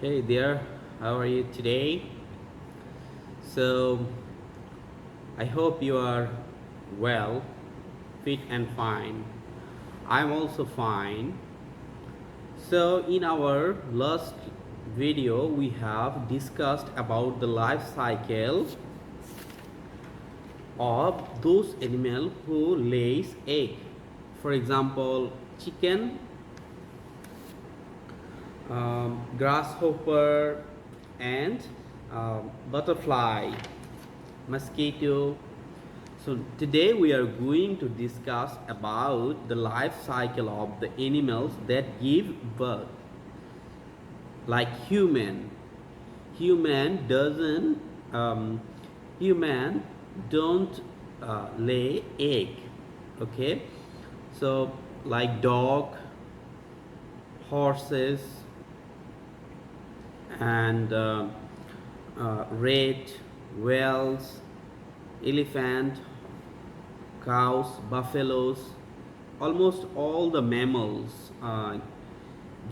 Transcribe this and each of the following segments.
Hey there, how are you today? So, I hope you are well, fit, and fine. I'm also fine. So, in our last video, we have discussed about the life cycle of those animals who lays egg. For example, chicken, grasshopper, and butterfly, mosquito. So today we are going to discuss about the life cycle of the animals that give birth, like human doesn't um, human don't lay egg. Okay, so like dog, horses, and rat, whales, elephant, cows, buffaloes, almost all the mammals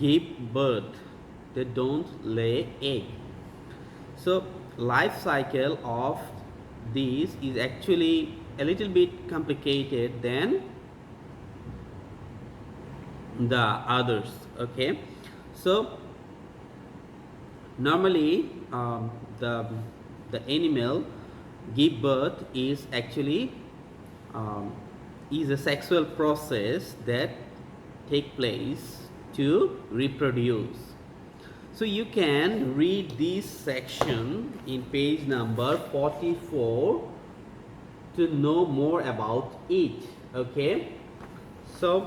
give birth. They don't lay egg. So life cycle of these is actually a little bit complicated than the others. Okay, so normally the animal give birth is actually um, is a sexual process that take place to reproduce. So you can read this section in page number 44 to know more about it. Okay, so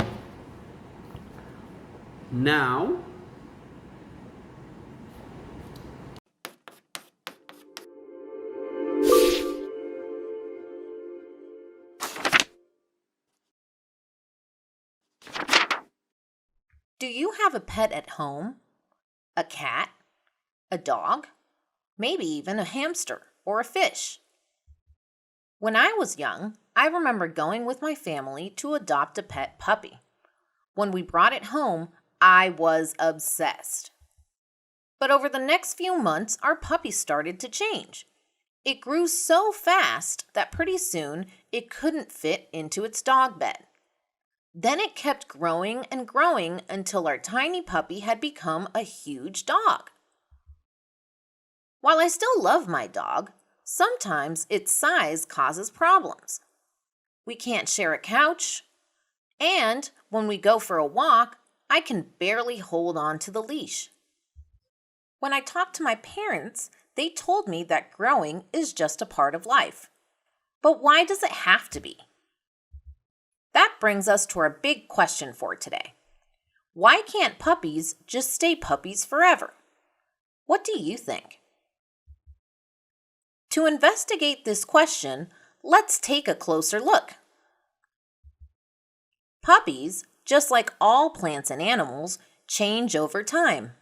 now Do you have a pet at home? A cat? A dog? Maybe even a hamster or a fish? When I was young, I remember going with my family to adopt a pet puppy. When we brought it home, I was obsessed. But over the next few months, our puppy started to change. It grew so fast that pretty soon it couldn't fit into its dog bed. Then it kept growing and growing until our tiny puppy had become a huge dog. While I still love my dog, sometimes its size causes problems. We can't share a couch, and when we go for a walk, I can barely hold on to the leash. When I talked to my parents, they told me that growing is just a part of life. But why does it have to be? That brings us to our big question for today. Why can't puppies just stay puppies forever? What do you think? To investigate this question, let's take a closer look. Puppies, just like all plants and animals, change over time.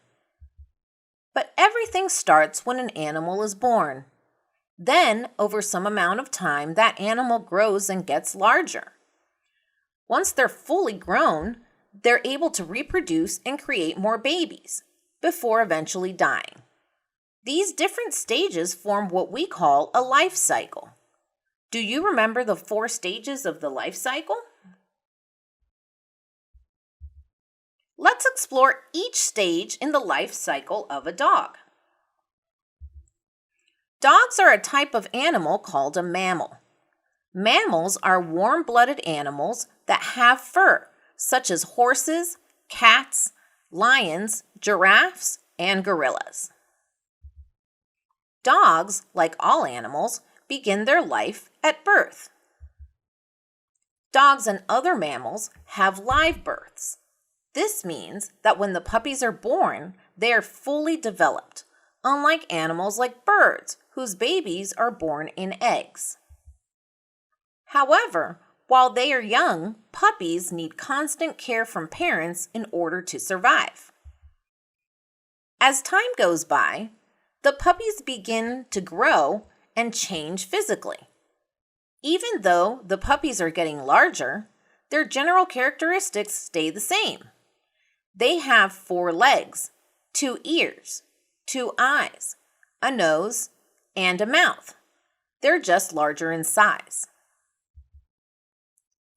But everything starts when an animal is born. Then, over some amount of time, that animal grows and gets larger. Once they're fully grown, they're able to reproduce and create more babies before eventually dying. These different stages form what we call a life cycle. Do you remember the 4 stages of the life cycle? Let's explore each stage in the life cycle of a dog. Dogs are a type of animal called a mammal. Mammals are warm-blooded animals that have fur, such as horses, cats, lions, giraffes, and gorillas. Dogs, like all animals, begin their life at birth. Dogs and other mammals have live births. This means that when the puppies are born, they are fully developed, unlike animals like birds, whose babies are born in eggs. However, while they are young, puppies need constant care from parents in order to survive. As time goes by, the puppies begin to grow and change physically. Even though the puppies are getting larger, their general characteristics stay the same. They have 4 legs, 2 ears, 2 eyes, a nose, and a mouth. They're just larger in size.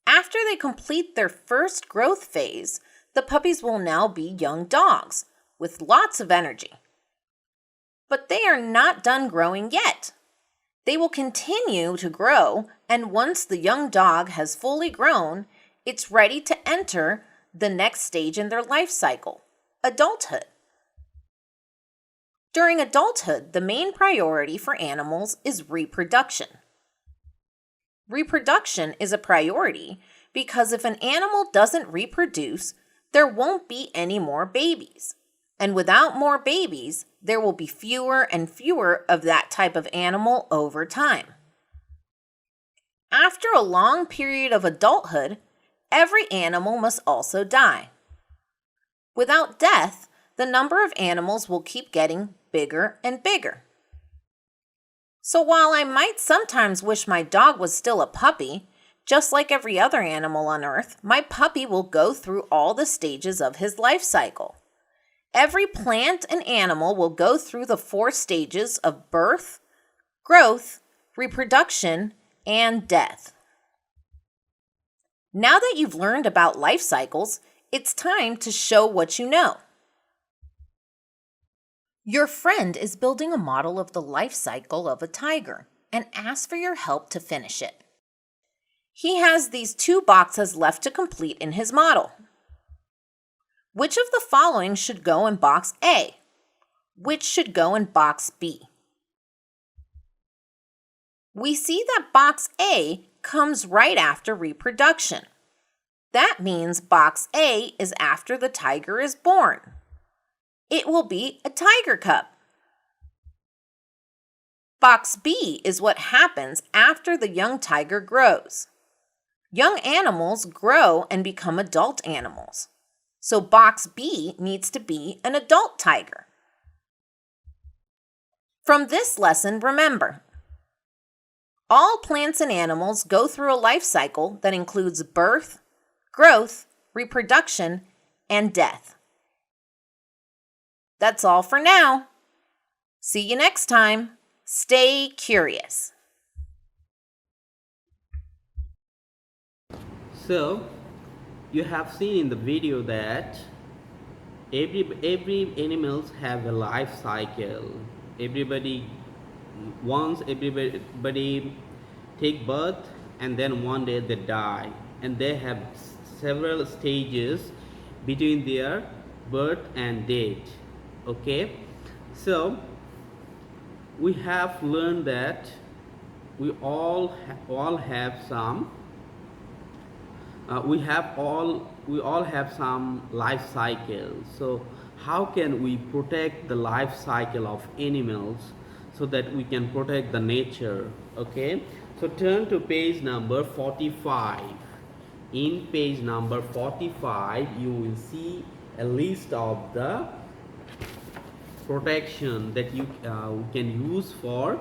After they complete their first growth phase, the puppies will now be young dogs with lots of energy. But they are not done growing yet. They will continue to grow, and once the young dog has fully grown, it's ready to enter the next stage in their life cycle, adulthood. During adulthood, the main priority for animals is reproduction. Reproduction is a priority because if an animal doesn't reproduce, there won't be any more babies. And without more babies, there will be fewer and fewer of that type of animal over time. After a long period of adulthood, every animal must also die. Without death, the number of animals will keep getting bigger and bigger. So while I might sometimes wish my dog was still a puppy, just like every other animal on Earth, my puppy will go through all the stages of his life cycle. Every plant and animal will go through the 4 stages of birth, growth, reproduction, and death. Now that you've learned about life cycles, it's time to show what you know. Your friend is building a model of the life cycle of a tiger and asks for your help to finish it. He has these 2 boxes left to complete in his model. Which of the following should go in box A? Which should go in box B? We see that box A comes right after reproduction. That means box A is after the tiger is born. It will be a tiger cub. Box B is what happens after the young tiger grows. Young animals grow and become adult animals. So box B needs to be an adult tiger. From this lesson, remember, all plants and animals go through a life cycle that includes birth, growth, reproduction, and death. That's all for now. See you next time. Stay curious. So, you have seen in the video that every animals have a life cycle. Once everybody take birth, and then one day they die, and they have several stages between their birth and death. Okay, so we have learned that we all have some we all have some life cycle. So how can we protect the life cycle of animals so that we can protect the nature? Okay, so turn to page number 45. In page number 45 you will see a list of the protection that you can use for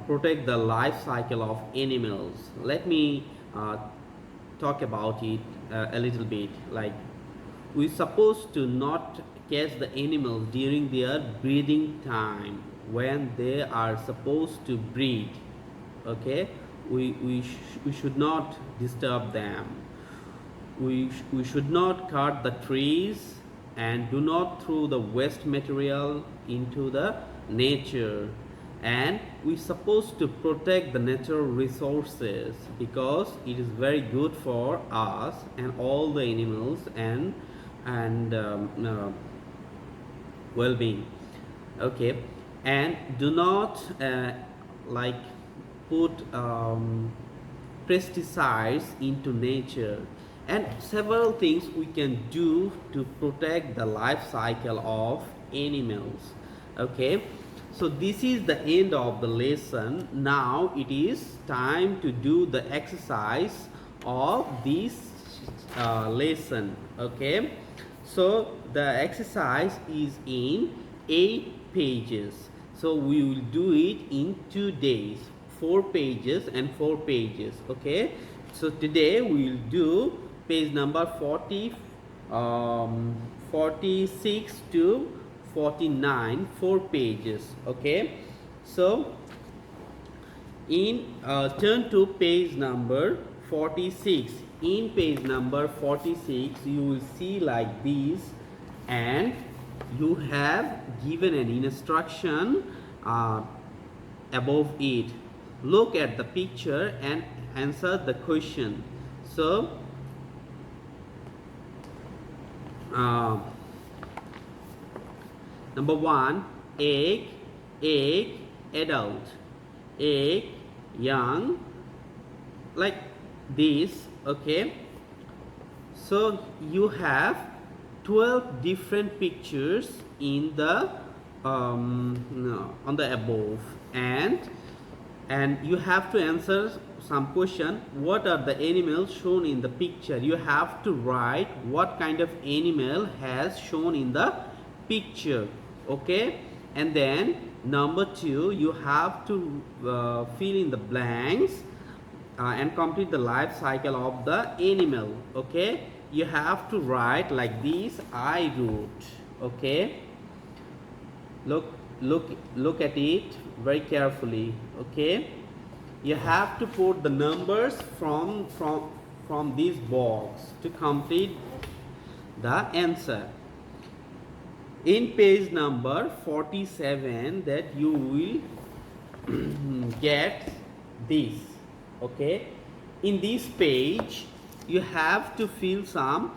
protect the life cycle of animals. Let me talk about it a little bit. Like, we're supposed to not catch the animals during their breeding time when they are supposed to breed. Okay, we should not disturb them. We should not cut the trees and do not throw the waste material into the nature. And we're supposed to protect the natural resources because it is very good for us and all the animals and well-being. Okay, and do not like put pesticides into nature, and several things we can do to protect the life cycle of animals. Okay, so this is the end of the lesson. Now it is time to do the exercise of this lesson. Okay, so the exercise is in 8 pages, so we will do it in 2 days, 4 pages and 4 pages. Okay, so today we will do page number 46 to 49, 4 pages. Okay, so turn to page number 46. In page number 46 you will see like this, and you have given an instruction above it. Look at the picture and answer the question. So number 1, egg, adult, egg, young, like this. Okay, so you have 12 different pictures in the on the above, and you have to answer some question. What are the animals shown in the picture? You have to write what kind of animal has shown in the picture. Okay, and then number 2, you have to fill in the blanks and complete the life cycle of the animal. Okay, you have to write like this, I wrote. Okay, look at it very carefully. Okay, you have to put the numbers from this box to complete the answer. In page number 47 that you will get this. Okay, in this page you have to fill some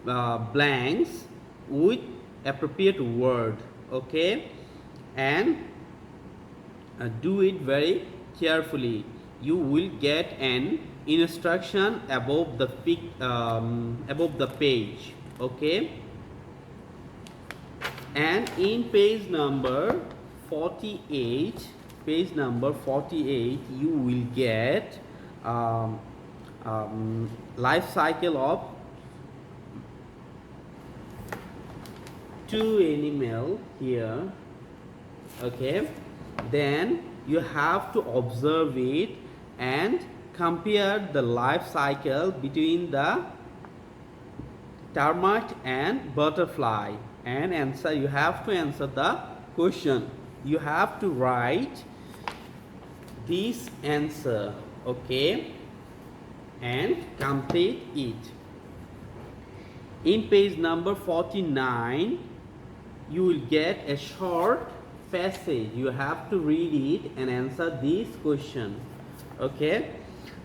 blanks with appropriate word. Okay, and do it very carefully. You will get an instruction above the page. Okay, and in page number 48 you will get life cycle of 2 animal here. Okay, then you have to observe it and compare the life cycle between the termite and butterfly, and answer. You have to answer the question. You have to write this answer. Okay, and complete it. In page number 49 you will get a short passage. You have to read it and answer this question. Okay,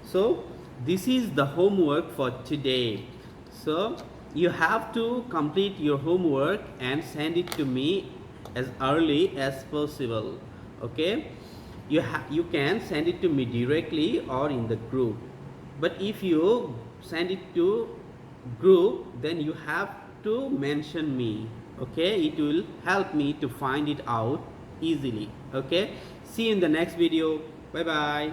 so this is the homework for today. So you have to complete your homework and send it to me as early as possible. Okay, you can send it to me directly or in the group, but if you send it to group then you have to mention me. Okay, it will help me to find it out easily. Okay, see you in the next video. Bye bye.